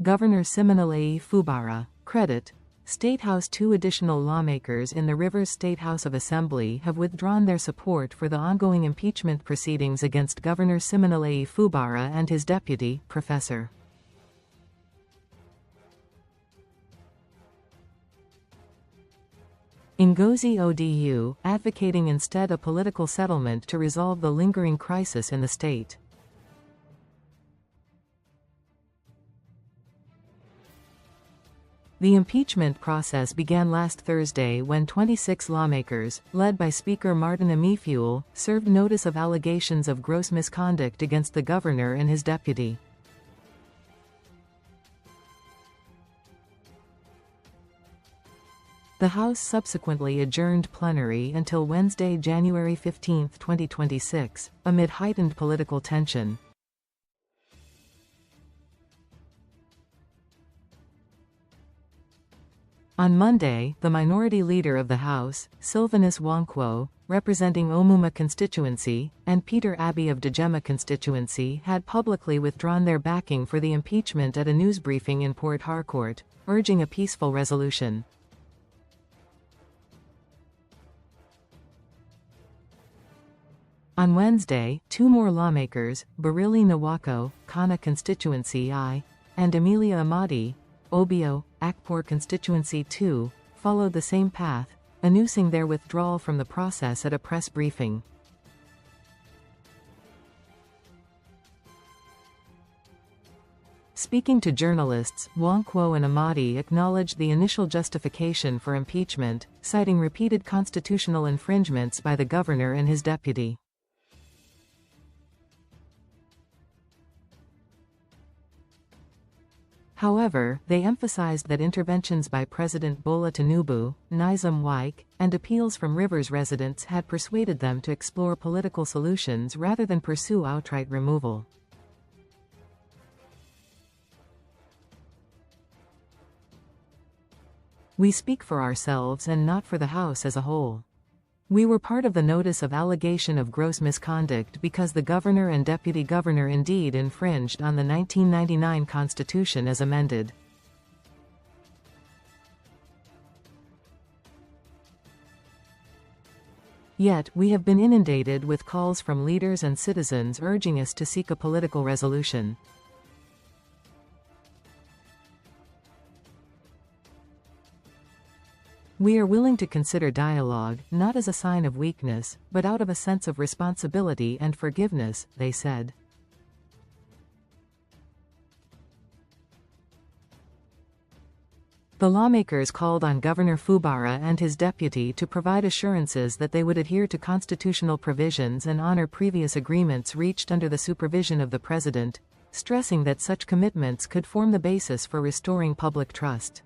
Governor Siminalayi Fubara, credit. State House. 2 additional lawmakers in the Rivers State House of Assembly have withdrawn their support for the ongoing impeachment proceedings against Governor Siminalayi Fubara and his deputy, Prof. Ngozi Odu, advocating instead a political settlement to resolve the lingering crisis in the state. The impeachment process began last Thursday when 26 lawmakers, led by Speaker Martin Amaewhule, served notice of allegations of gross misconduct against the governor and his deputy. The House subsequently adjourned plenary until Wednesday, January 15, 2026, amid heightened political tension. On Monday, the minority leader of the House, Sylvanus Nwankwo, representing Omuma Constituency, and Peter Abbey of Degema constituency had publicly withdrawn their backing for the impeachment at a news briefing in Port Harcourt, urging a peaceful resolution. On Wednesday, 2 more lawmakers, Barile Nwakoh, Khana Constituency I, and Emilia Amadi, Akpor Constituency II, followed the same path, announcing their withdrawal from the process at a press briefing. Speaking to journalists, Nwankwo and Amadi acknowledged the initial justification for impeachment, citing repeated constitutional infringements by the governor and his deputy. However, they emphasized that interventions by President Bola Tinubu, Nyesom Wike, and appeals from Rivers residents had persuaded them to explore political solutions rather than pursue outright removal. We speak for ourselves and not for the House as a whole. We were part of the notice of allegation of gross misconduct because the governor and deputy governor indeed infringed on the 1999 Constitution as amended. Yet, we have been inundated with calls from leaders and citizens urging us to seek a political resolution. We are willing to consider dialogue, not as a sign of weakness, but out of a sense of responsibility and forgiveness, they said. The lawmakers called on Governor Fubara and his deputy to provide assurances that they would adhere to constitutional provisions and honor previous agreements reached under the supervision of the President, stressing that such commitments could form the basis for restoring public trust.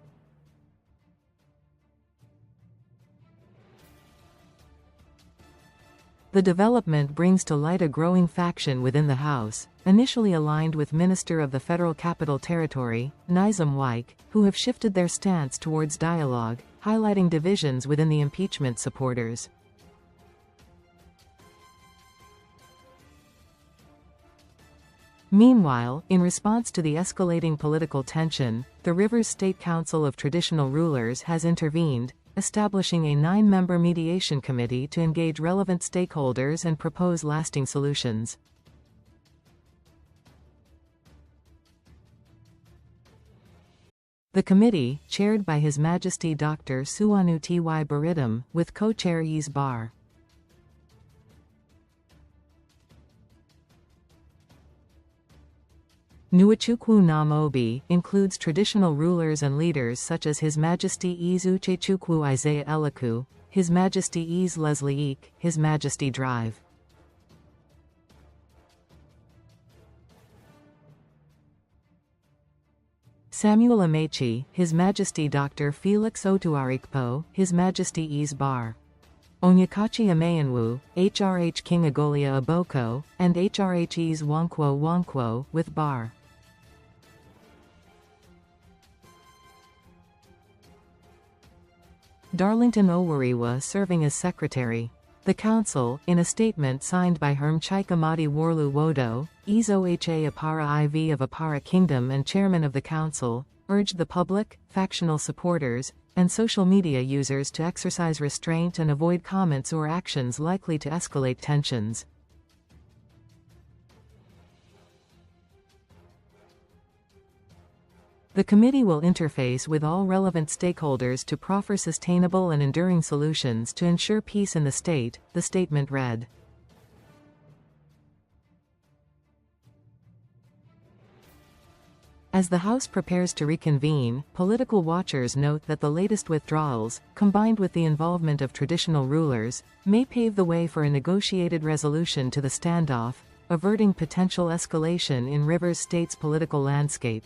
The development brings to light a growing faction within the House, initially aligned with Minister of the Federal Capital Territory, Nyesom Wike, who have shifted their stance towards dialogue, highlighting divisions within the impeachment supporters. Meanwhile, in response to the escalating political tension, the Rivers State Council of Traditional Rulers has intervened, establishing a 9-member mediation committee to engage relevant stakeholders and propose lasting solutions. The committee, chaired by His Majesty Dr. Suanu T, with Co-Chair Eze Barr. Nwachukwu Nnam Obi includes traditional rulers and leaders such as His Majesty Eze Isaiah-Elikwu, His Majesty Eze Leslie Eke, His Majesty Drive. Samuel Amechi, His Majesty Dr. Felix Otuarikpo, His Majesty Eze Barr. Onyekachi Amaewhule, HRH King Agolia Aboko, and HRH Eze Nwankwo with Barr. Darlington Owariwa serving as Secretary. The Council, in a statement signed by Hermchike Amadi Warlu Wodo, Ezo Apara IV of Apara Kingdom and Chairman of the Council, urged the public, factional supporters, and social media users to exercise restraint and avoid comments or actions likely to escalate tensions. The committee will interface with all relevant stakeholders to proffer sustainable and enduring solutions to ensure peace in the state, the statement read. As the House prepares to reconvene, political watchers note that the latest withdrawals, combined with the involvement of traditional rulers, may pave the way for a negotiated resolution to the standoff, averting potential escalation in Rivers State's political landscape.